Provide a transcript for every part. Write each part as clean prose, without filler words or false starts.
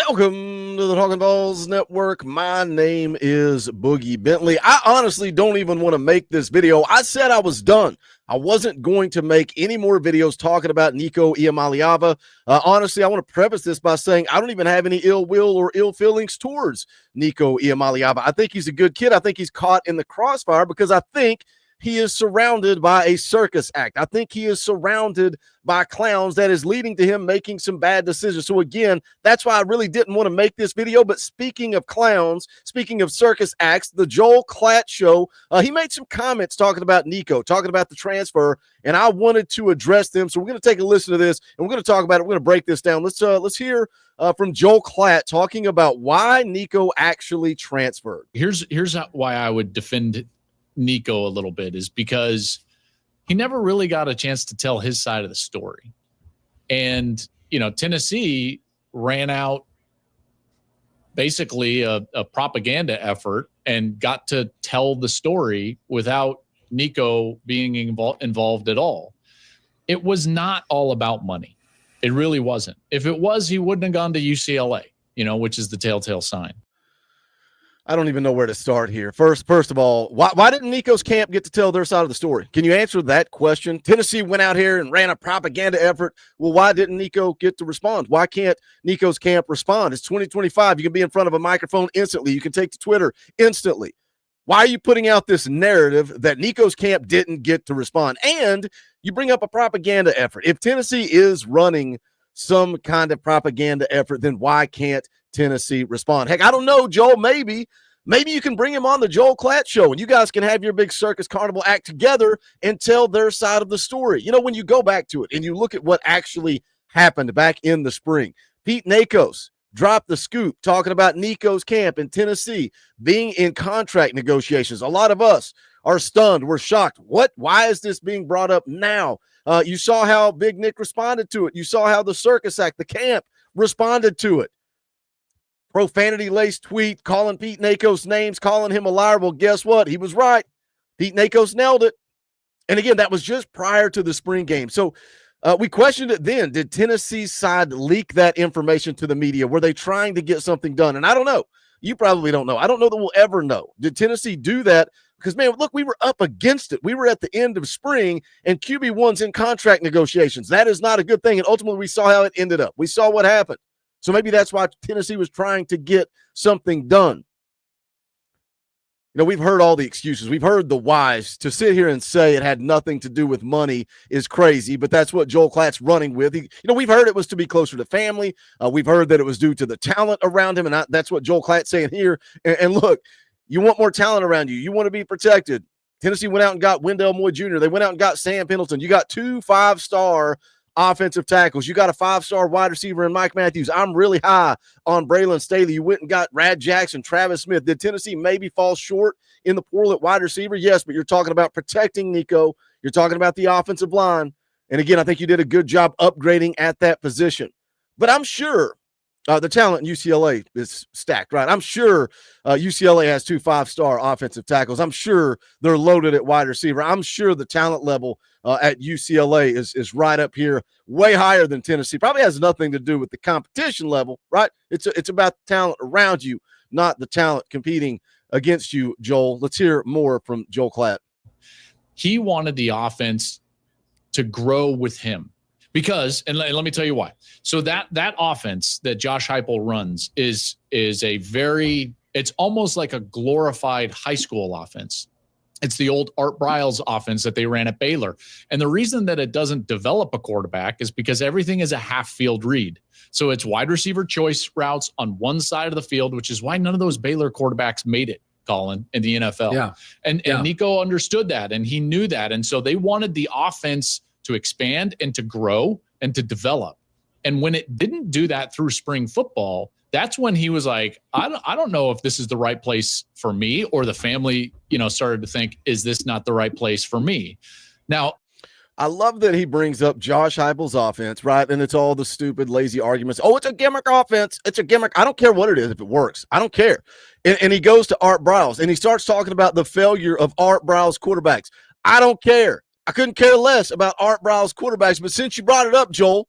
Welcome to the Talkin VAWLS Network. My name is Boogie Bentley. I honestly don't even want to make this video. I said I was done. I wasn't going to make any more videos talking about Nico Iamaleava. Honestly, I want to preface this by saying I don't even have any ill will or ill feelings towards Nico Iamaleava. I think he's a good kid. I think he's caught in the crossfire because I think he is surrounded by a circus act. I think he is surrounded by clowns that is leading to him making some bad decisions. So again, that's why I really didn't want to make this video. But speaking of clowns, speaking of circus acts, the Joel Klatt show, he made some comments talking about Nico, talking about the transfer, and I wanted to address them. So we're going to take a listen to this, and we're going to talk about it. We're going to break this down. Let's hear from Joel Klatt talking about why Nico actually transferred. Here's why I would defend Nico a little bit, is because he never really got a chance to tell his side of the story. And, you know, Tennessee ran out basically a propaganda effort and got to tell the story without Nico being involved at all. It was not all about money. It really wasn't. If it was, he wouldn't have gone to UCLA, you know, which is the telltale sign. I don't even know where to start here. First of all, why didn't Nico's camp get to tell their side of the story? Can you answer that question? Tennessee went out here and ran a propaganda effort. Well, why didn't Nico get to respond? Why can't Nico's camp respond? It's 2025. You can be in front of a microphone instantly. You can take to Twitter instantly. Why are you putting out this narrative that Nico's camp didn't get to respond? And you bring up a propaganda effort. If Tennessee is running some kind of propaganda effort, then why can't Tennessee respond? Heck, I don't know, Joel. Maybe you can bring him on the Joel Klatt show and you guys can have your big circus carnival act together and tell their side of the story. You know, when you go back to it and you look at what actually happened back in the spring, Pete Nakos dropped the scoop talking about Nico's camp in Tennessee being in contract negotiations. A lot of us are stunned. We're shocked. Why is this being brought up now? You saw how Big Nick responded to it. You saw how the circus act, the camp, responded to it. Profanity-laced tweet, calling Pete Nakos names, calling him a liar. Well, guess what? He was right. Pete Nakos nailed it. And again, that was just prior to the spring game. So we questioned it then. Did Tennessee's side leak that information to the media? Were they trying to get something done? And I don't know. You probably don't know. I don't know that we'll ever know. Did Tennessee do that? Because, man, look, we were up against it. We were at the end of spring, and QB1's in contract negotiations. That is not a good thing. And ultimately, we saw how it ended up. We saw what happened. So maybe that's why Tennessee was trying to get something done. You know, we've heard all the excuses. We've heard the whys. To sit here and say it had nothing to do with money is crazy, but that's what Joel Klatt's running with. We've heard it was to be closer to family. We've heard that it was due to the talent around him, and that's what Joel Klatt's saying here. And look, you want more talent around you. You want to be protected. Tennessee went out and got Wendell Moore Jr. They went out and got Sam Pendleton. You got 2 5-star offensive tackles. You got a 5-star wide receiver in Mike Matthews. I'm really high on Braylon Staley. You went and got Rad Jackson, Travis Smith. Did Tennessee maybe fall short in the portal at wide receiver? Yes, but you're talking about protecting Nico. You're talking about the offensive line. And again, I think you did a good job upgrading at that position. But I'm sure the talent in UCLA is stacked, right? I'm sure UCLA has 2 5-star offensive tackles. I'm sure they're loaded at wide receiver. I'm sure the talent level at UCLA is right up here, way higher than Tennessee. Probably has nothing to do with the competition level, right? It's about the talent around you, not the talent competing against you, Joel. Let's hear more from Joel Klatt. He wanted the offense to grow with him. Because, and let me tell you why. So that offense that Josh Heupel runs is it's almost like a glorified high school offense. It's the old Art Briles offense that they ran at Baylor. And the reason that it doesn't develop a quarterback is because everything is a half-field read. So it's wide receiver choice routes on one side of the field, which is why none of those Baylor quarterbacks made it, Colin, in the NFL. Yeah. And Nico understood that, and he knew that. And so they wanted the offense to expand and to grow and to develop. And when it didn't do that through spring football, that's when he was like, I don't know if this is the right place for me, or the family, started to think, is this not the right place for me? Now, I love that he brings up Josh Heupel's offense, right? And it's all the stupid, lazy arguments. Oh, it's a gimmick offense. It's a gimmick. I don't care what it is if it works. I don't care. And he goes to Art Briles, and he starts talking about the failure of Art Briles quarterbacks. I don't care. I couldn't care less about Art Briles quarterbacks. But since you brought it up, Joel,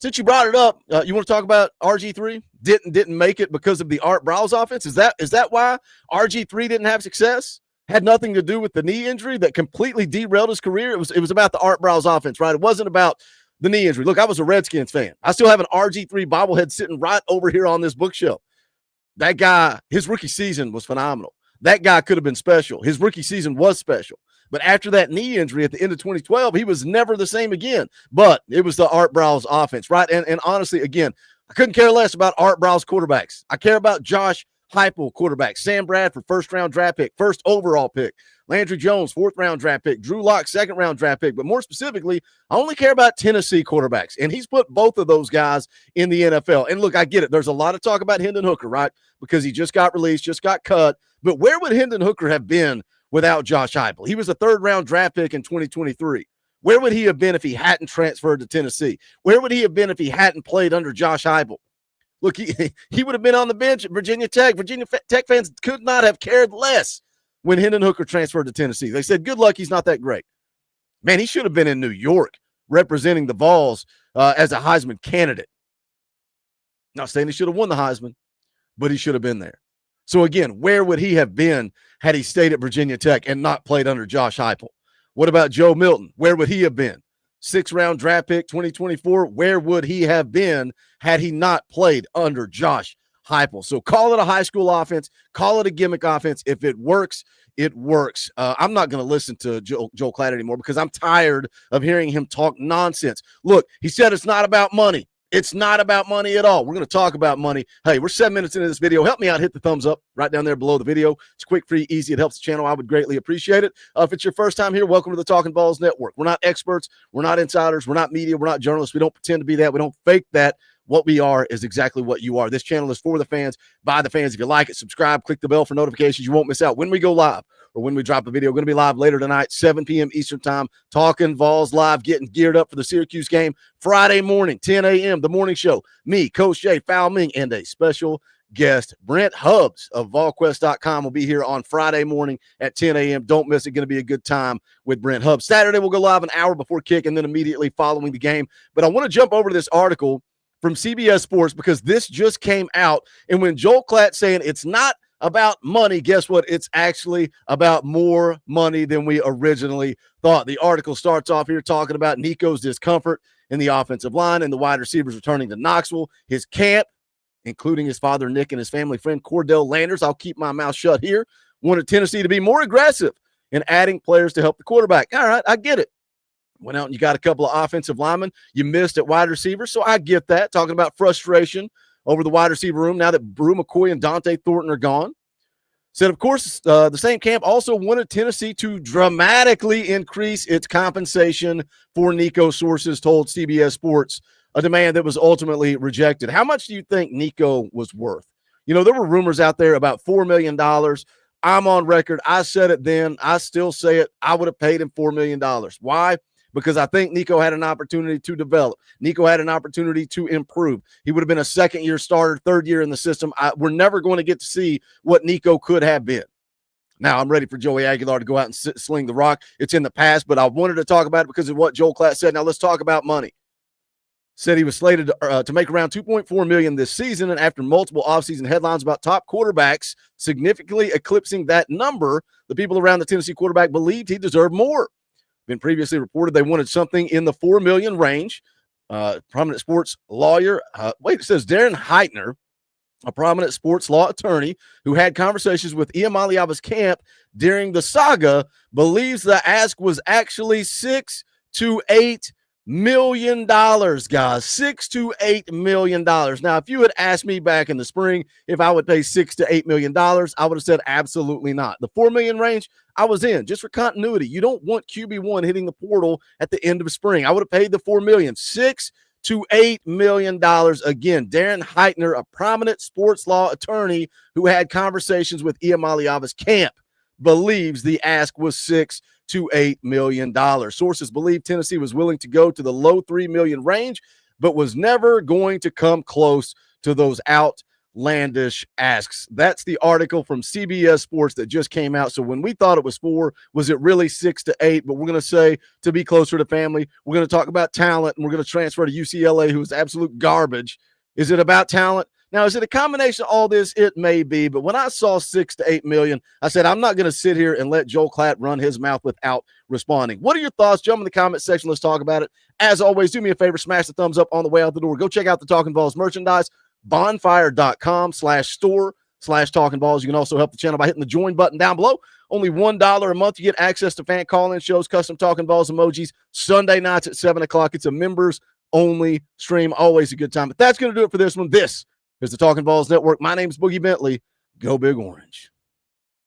Since you brought it up, you want to talk about RG3? Didn't make it because of the Art Browse offense? Is that why RG3 didn't have success? Had nothing to do with the knee injury that completely derailed his career. It was about the Art Browse offense, right? It wasn't about the knee injury. Look, I was a Redskins fan. I still have an RG3 bobblehead sitting right over here on this bookshelf. That guy, his rookie season was phenomenal. That guy could have been special. His rookie season was special. But after that knee injury at the end of 2012, he was never the same again. But it was the Art Browse offense, right? And honestly, again, I couldn't care less about Art Browse quarterbacks. I care about Josh Heupel quarterbacks. Sam Bradford, first-round draft pick, first overall pick. Landry Jones, fourth-round draft pick. Drew Lock, second-round draft pick. But more specifically, I only care about Tennessee quarterbacks. And he's put both of those guys in the NFL. And look, I get it. There's a lot of talk about Hendon Hooker, right? Because he just got released, just got cut. But where would Hendon Hooker have been without Josh Heupel? He was a third-round draft pick in 2023. Where would he have been if he hadn't transferred to Tennessee? Where would he have been if he hadn't played under Josh Heupel? Look, he would have been on the bench at Virginia Tech. Virginia Tech fans could not have cared less when Hendon Hooker transferred to Tennessee. They said, good luck, he's not that great. Man, he should have been in New York representing the Vols as a Heisman candidate. Not saying he should have won the Heisman, but he should have been there. So again, where would he have been had he stayed at Virginia Tech and not played under Josh Heupel? What about Joe Milton? Where would he have been? Sixth-round draft pick, 2024. Where would he have been had he not played under Josh Heupel? So call it a high school offense. Call it a gimmick offense. If it works, it works. I'm not going to listen to Joel Klatt anymore because I'm tired of hearing him talk nonsense. Look, he said it's not about money. It's not about money at all. We're going to talk about money. Hey, we're 7 minutes into this video. Help me out. Hit the thumbs up right down there below the video. It's quick, free, easy. It helps the channel. I would greatly appreciate it. If it's your first time here, welcome to the Talkin VAWLS Network. We're not experts. We're not insiders. We're not media. We're not journalists. We don't pretend to be that. We don't fake that. What we are is exactly what you are. This channel is for the fans, by the fans. If you like it, subscribe, click the bell for notifications. You won't miss out when we go live or when we drop a video. We're going to be live later tonight, 7 p.m. Eastern time. Talkin VAWLS live, getting geared up for the Syracuse game Friday morning, 10 a.m., the morning show. Me, Coach Jay, Foul Ming, and a special guest, Brent Hubbs of VolQuest.com will be here on Friday morning at 10 a.m. Don't miss it. Going to be a good time with Brent Hubbs. Saturday, we'll go live an hour before kick and then immediately following the game. But I want to jump over to this article from CBS Sports because this just came out. And when Joel Klatt saying it's not about money, guess what? It's actually about more money than we originally thought. The article starts off here talking about Nico's discomfort in the offensive line and the wide receivers returning to Knoxville. His camp, including his father, Nick, and his family friend, Cordell Landers, I'll keep my mouth shut here, wanted Tennessee to be more aggressive in adding players to help the quarterback. All right, I get it. Went out and you got a couple of offensive linemen you missed at wide receiver, so I get that. Talking about frustration over the wide receiver room now that Brew McCoy and Dante Thornton are gone. Said, of course, the same camp also wanted Tennessee to dramatically increase its compensation for Nico, sources told CBS Sports, a demand that was ultimately rejected. How much do you think Nico was worth? You know, there were rumors out there about $4 million. I'm on record. I said it then. I still say it. I would have paid him $4 million. Why? Because I think Nico had an opportunity to develop. Nico had an opportunity to improve. He would have been a second-year starter, third year in the system. We're never going to get to see what Nico could have been. Now, I'm ready for Joey Aguilar to go out and sling the rock. It's in the past, but I wanted to talk about it because of what Joel Klatt said. Now, let's talk about money. Said he was slated to make around $2.4 million this season, and after multiple offseason headlines about top quarterbacks significantly eclipsing that number, the people around the Tennessee quarterback believed he deserved more. Been previously reported they wanted something in the $4 million range. Prominent sports lawyer, it says Darren Heitner, a prominent sports law attorney who had conversations with Iamaleava's camp during the saga, believes the ask was actually $6 to $8 million, guys. $6 to $8 million. Now, if you had asked me back in the spring if I would pay $6 to $8 million, I would have said absolutely not. The $4 million range, I was in just for continuity. You don't want QB1 hitting the portal at the end of spring. I would have paid the $4 million. $6 to $8 million. Again, Darren Heitner, a prominent sports law attorney who had conversations with Iamaleava's camp, believes the ask was $6 to $8 million. Sources believe Tennessee was willing to go to the low $3 million range, but was never going to come close to those outlandish asks. That's the article from CBS Sports that just came out. So when we thought it was 4, was it really 6 to 8? But we're going to say to be closer to family. We're going to talk about talent, and we're going to transfer to UCLA, who is absolute garbage. Is it about talent? Now, is it a combination of all this? It may be, but when I saw 6 to 8 million, I said, I'm not going to sit here and let Joel Klatt run his mouth without responding. What are your thoughts? Jump in the comment section. Let's talk about it. As always, do me a favor, smash the thumbs up on the way out the door. Go check out the Talkin VAWLS merchandise, bonfire.com/store/Talkin VAWLS. You can also help the channel by hitting the join button down below. Only $1 a month. You get access to fan call-in shows, custom Talkin VAWLS emojis, Sunday nights at 7 o'clock. It's a members-only stream. Always a good time. But that's going to do it for this one. This is the Talkin VAWLS Network. My name is Boogie Bentley. Go Big Orange.